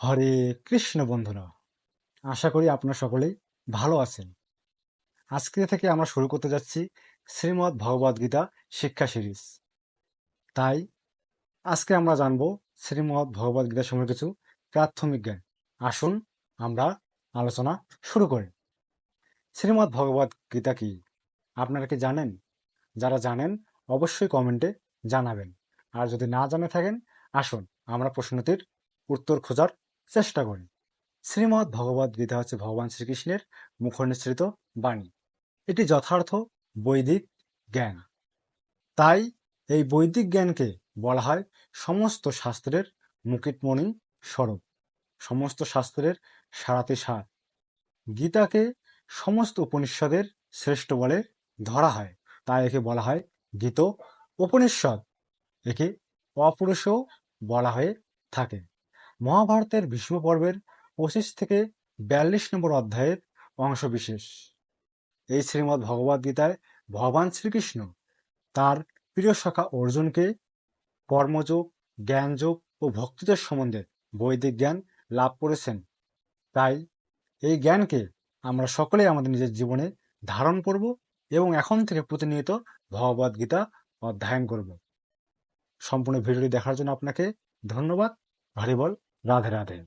হরে কৃষ্ণ বন্ধুরা, আশা করি আপনারা সকলেই ভালো আছেন। আজকে থেকে আমরা শুরু করতে যাচ্ছি শ্রীমদ্ ভগবদ গীতা শিক্ষা সিরিজ। তাই আজকে আমরা জানব শ্রীমদ্ ভগবদ গীতা সম্পর্কে কিছু প্রাথমিক জ্ঞান। আসুন আমরা আলোচনা শুরু করি। শ্রীমদ্ ভগবদ গীতা কি আপনারা কি জানেন? যারা জানেন অবশ্যই কমেন্টে জানাবেন, আর যদি না জানে থাকেন আসুন আমরা প্রশ্নটির উত্তর খোঁজার চেষ্টা করি। শ্রীমদ্ ভগবদ গীতা হচ্ছে ভগবান শ্রীকৃষ্ণের মুখনিসৃত বাণী। এটি যথার্থ বৈদিক জ্ঞান। তাই এই বৈদিক জ্ঞানকে বলা হয় সমস্ত শাস্ত্রের মুকুটমণি স্বরূপ, সমস্ত শাস্ত্রের সারাতে সার। গীতাকে সমস্ত উপনিষদের শ্রেষ্ঠ বলে ধরা হয়, তাই একে বলা হয় গীত উপনিষদ। একে অপুরুষও বলা হয়ে থাকে। মহাভারতের ভীষ্ম পর্বের 25 থেকে 42 নম্বর অধ্যায়ের অংশবিশেষ। এই শ্রীমদ্ ভগবদ গীতায় ভগবান শ্রীকৃষ্ণ তার প্রিয় সখা অর্জুনকে কর্মযোগ, জ্ঞানযোগ ও ভক্তিযোগ সম্বন্ধে বৈদিক জ্ঞান লাভ করেছেন। তাই এই জ্ঞানকে আমরা সকলেই আমাদের নিজের জীবনে ধারণ করব এবং এখন থেকে প্রতিনিয়ত ভগবদ গীতা অধ্যয়ন করব। সম্পূর্ণ ভিডিওটি দেখার জন্য আপনাকে ধন্যবাদ। হরি বল, রাধে রাধে।